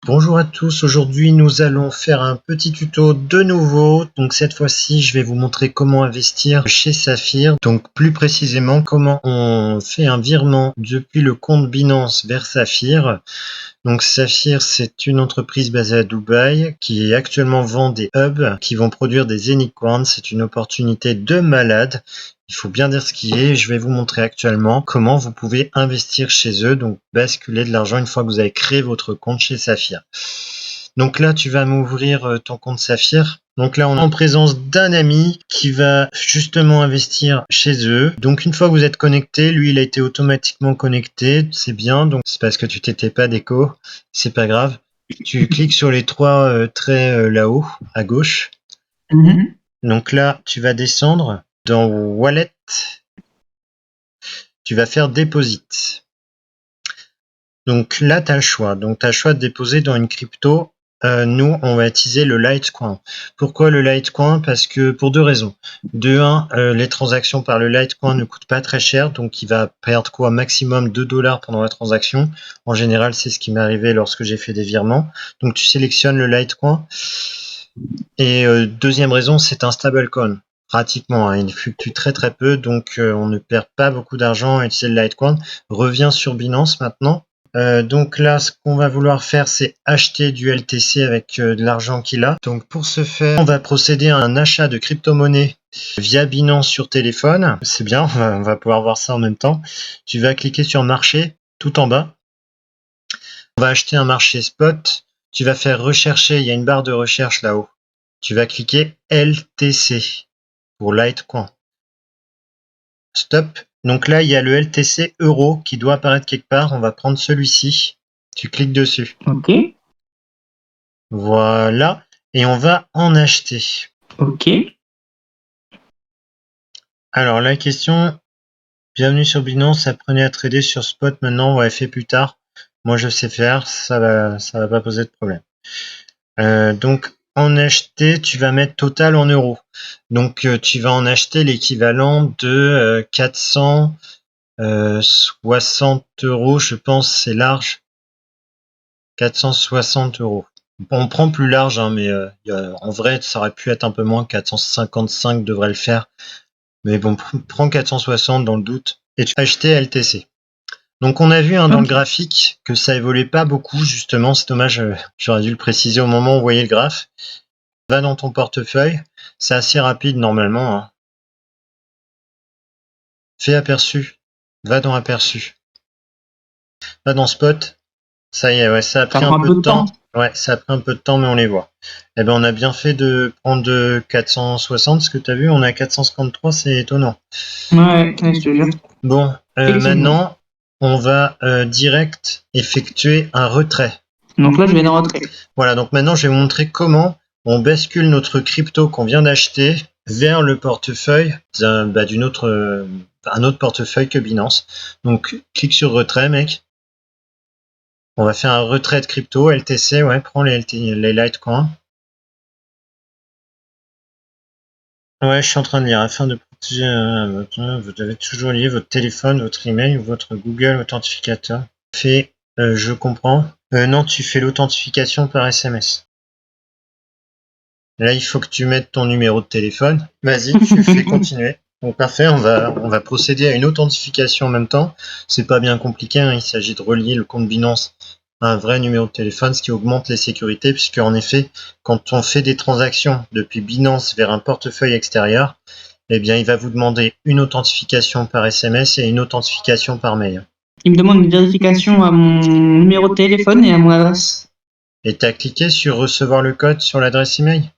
Bonjour à tous, aujourd'hui nous allons faire un petit tuto de nouveau. Donc cette fois-ci je vais vous montrer comment investir chez Saphir. Donc plus précisément comment on fait un virement depuis le compte Binance vers Saphir. Donc Saphir, c'est une entreprise basée à Dubaï qui actuellement vend des hubs qui vont produire des unicorns. C'est une opportunité de malade. Il faut bien dire ce qui est. Je vais vous montrer actuellement comment vous pouvez investir chez eux, donc basculer de l'argent une fois que vous avez créé votre compte chez Saphir. Donc là, tu vas m'ouvrir ton compte Saphir. Donc là, on est en présence d'un ami qui va justement investir chez eux. Donc une fois que vous êtes connecté, lui, il a été automatiquement connecté. C'est bien. Donc c'est parce que tu t'étais pas déco. C'est pas grave. Tu cliques sur les trois traits là-haut, à gauche. Donc là, tu vas descendre dans Wallet. Tu vas faire Deposit. Donc là, tu as le choix. Donc tu as le choix de déposer dans une crypto. Nous, on va utiliser le Litecoin. Pourquoi le Litecoin? Parce que pour deux raisons. De un, les transactions par le Litecoin ne coûtent pas très cher, donc il va perdre quoi, maximum 2 $ pendant la transaction. En général, c'est ce qui m'est arrivé lorsque j'ai fait des virements. Donc tu sélectionnes le Litecoin. Et deuxième raison, c'est un stablecoin. Pratiquement, hein, il fluctue très très peu, donc on ne perd pas beaucoup d'argent à utiliser le Litecoin. Reviens sur Binance maintenant. Donc là, ce qu'on va vouloir faire, c'est acheter du LTC avec de l'argent qu'il a. Donc pour ce faire, on va procéder à un achat de crypto-monnaie via Binance sur téléphone. C'est bien, on va pouvoir voir ça en même temps. Tu vas cliquer sur marché tout en bas. On va acheter un marché spot. Tu vas faire rechercher, il y a une barre de recherche là-haut. Tu vas cliquer LTC pour Litecoin. Stop. Donc là, il y a le LTC euro qui doit apparaître quelque part. On va prendre celui-ci. Tu cliques dessus. Ok, Voilà. Et on va en acheter. ok. Alors la question, bienvenue sur Binance, apprenez à trader sur spot maintenant, ouais, fait plus tard. Moi je sais faire, ça va pas poser de problème. Donc en acheter, tu vas mettre total en euros. Donc tu vas en acheter l'équivalent de 460 €, je pense, c'est large. 460 €. On prend plus large, hein, mais en vrai, ça aurait pu être un peu moins. 455 devrait le faire. Mais bon, prends 460 dans le doute. Et tu vas acheter LTC. Donc on a vu, hein, dans le graphique que ça évoluait pas beaucoup, justement. C'est dommage, j'aurais dû le préciser au moment où vous voyez le graphe. Va dans ton portefeuille. C'est assez rapide normalement, hein. Fais aperçu. Va dans aperçu. Va dans spot. Ça y est, ouais, ça a pris un peu de temps. Ouais, ça a pris un peu de temps, mais on les voit. Eh ben, on a bien fait de prendre 460, ce que tu as vu, on a 453, c'est étonnant. Ouais, je te jure. Bon, Effectivement. maintenant, on va direct effectuer un retrait. Donc là, je vais dans retrait. Voilà, donc maintenant, je vais vous montrer comment on bascule notre crypto qu'on vient d'acheter vers le portefeuille un autre portefeuille que Binance. Donc, clique sur retrait, mec. On va faire un retrait de crypto, LTC, ouais, prends les Litecoins. Ouais, je suis en train de lire. Afin de protéger vous avez toujours lié votre téléphone, votre email ou votre Google Authentificateur. Je comprends. Non, tu fais l'authentification par SMS. Là, il faut que tu mettes ton numéro de téléphone. Vas-y, tu fais continuer. Donc parfait, on va procéder à une authentification en même temps. C'est pas bien compliqué, hein, il s'agit de relier le compte Binance à un vrai numéro de téléphone, ce qui augmente les sécurités, puisque en effet, quand on fait des transactions depuis Binance vers un portefeuille extérieur, eh bien, il va vous demander une authentification par SMS et une authentification par mail. Il me demande une vérification à mon numéro de téléphone et à mon adresse. Et tu as cliqué sur recevoir le code sur l'adresse email?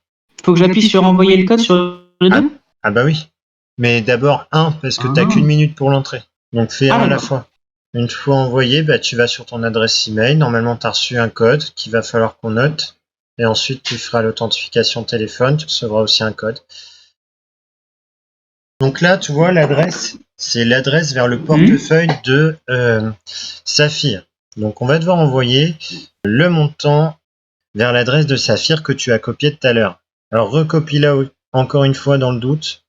Faut que j'appuie sur envoyer le code sur le dos? Ah bah oui. Mais d'abord un, parce que t'as qu'une minute pour l'entrée. Donc fais un à la fois. Une fois envoyé, bah, tu vas sur ton adresse email. Normalement, tu as reçu un code qu'il va falloir qu'on note. Et ensuite, tu feras l'authentification téléphone. Tu recevras aussi un code. Donc là, tu vois, l'adresse, c'est l'adresse vers le portefeuille de Saphir. Donc on va devoir envoyer le montant vers l'adresse de Saphir que tu as copié tout à l'heure. Alors recopie-la encore une fois dans le doute.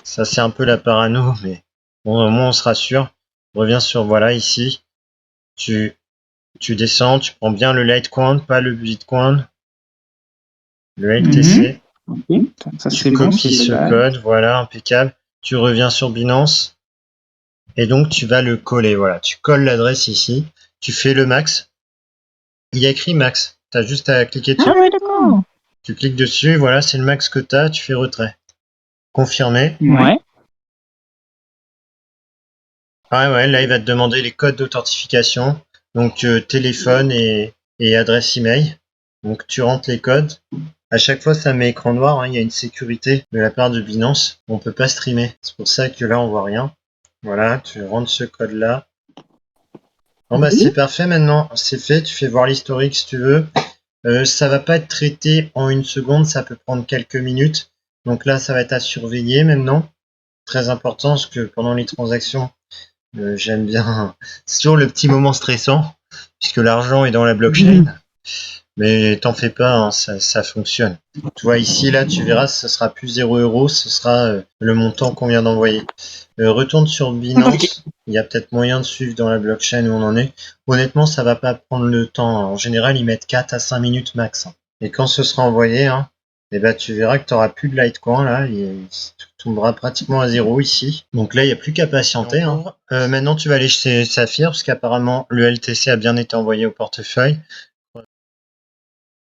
Ça, c'est un peu la parano, mais bon, au moins on se rassure. Reviens sur, voilà, ici. Tu Tu descends, tu prends bien le Litecoin, pas le Bitcoin. Le LTC. Ok, ça Tu c'est bon, c'est copies ce légal. code, voilà, impeccable. Tu reviens sur Binance. Et donc, tu vas le coller, voilà. Tu colles l'adresse ici. Tu fais le max. Il y a écrit max. Tu as juste à cliquer dessus. Ah ouais, d'accord. Tu cliques dessus, voilà, c'est le max que tu as. Tu fais retrait. Confirmer. Ouais. Ah ouais, là, il va te demander les codes d'authentification. Donc, téléphone et adresse email. Donc, tu rentres les codes. À chaque fois, ça met écran noir. Hein, il y a une sécurité de la part de Binance. On peut pas streamer. C'est pour ça que là, on voit rien. Voilà, tu rentres ce code-là. Bon, bah, c'est parfait maintenant. C'est fait. Tu fais voir l'historique si tu veux. Ça va pas être traité en 1 seconde. Ça peut prendre quelques minutes. Donc là, ça va être à surveiller maintenant. Très important parce que pendant les transactions, j'aime bien. C'est toujours le petit moment stressant puisque l'argent est dans la blockchain. Mais t'en fais pas, hein, ça fonctionne. Tu vois ici, là, tu verras, ce sera plus 0 €, ce sera le montant qu'on vient d'envoyer. Retourne sur Binance. Ok. Il y a peut-être moyen de suivre dans la blockchain où on en est. Honnêtement, ça va pas prendre le temps. En général, ils mettent 4 à 5 minutes max. Et quand ce sera envoyé, hein, eh ben, tu verras que tu n'auras plus de Litecoin là. Tu tomberas pratiquement à 0 ici. Donc là, il n'y a plus qu'à patienter. Hein. Maintenant, tu vas aller chez Saphir parce qu'apparemment, le LTC a bien été envoyé au portefeuille.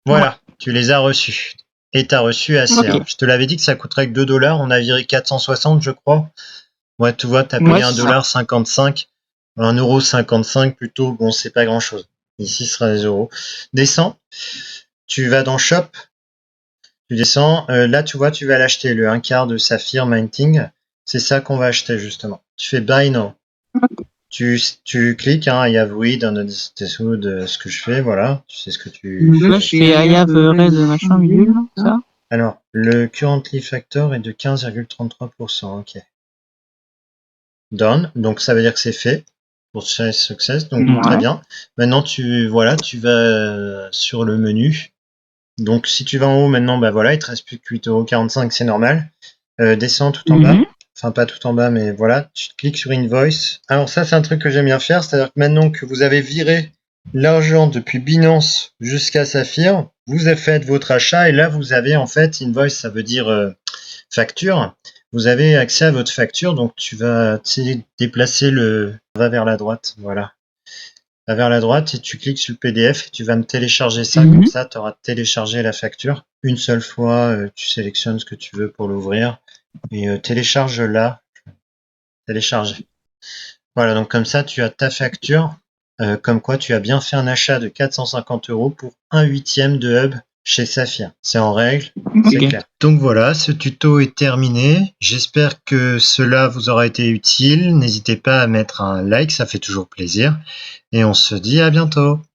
Voilà, tu les as reçus. Et tu as reçu assez. Ok. Hein. Je te l'avais dit que ça coûterait que 2 $. On a viré 460, je crois. Ouais, tu vois, tu as payé Ouais, 1,55 $, 1,55 € plutôt. Bon, c'est pas grand chose. Ici, ce sera des euros. Descends. Tu vas dans Shop. Tu descends. Là, tu vois, tu vas l'acheter. Le 1/4 de Saphir Minting. C'est ça qu'on va acheter, justement. Tu fais Buy Now. Tu cliques, hein, I have read on de ce que je fais, voilà. Tu sais ce que tu donc là, je fais I have red machin bidule, ça. Alors, le currently factor est de 15,33%. Ok. Done. Donc, ça veut dire que c'est fait pour success. Donc, très bien. Maintenant, tu vas sur le menu. Donc, si tu vas en haut maintenant, bah voilà, il te reste plus que 8,45 €, c'est normal. Descends tout en bas. Enfin, pas tout en bas, mais voilà. Tu cliques sur Invoice. Alors, ça, c'est un truc que j'aime bien faire. C'est-à-dire que maintenant que vous avez viré l'argent depuis Binance jusqu'à Saphir, vous avez fait votre achat et là, vous avez en fait Invoice, ça veut dire facture. Vous avez accès à votre facture, donc tu vas déplacer va vers la droite, voilà. Va vers la droite et tu cliques sur le PDF et tu vas me télécharger ça, comme ça tu auras téléchargé la facture. Une seule fois, tu sélectionnes ce que tu veux pour l'ouvrir et télécharge là, télécharger. Voilà, donc comme ça tu as ta facture, comme quoi tu as bien fait un achat de 450 € pour 1/8 de hub chez Saphir. C'est en règle, c'est clair. Donc voilà, ce tuto est terminé. J'espère que cela vous aura été utile. N'hésitez pas à mettre un like, ça fait toujours plaisir. Et on se dit à bientôt.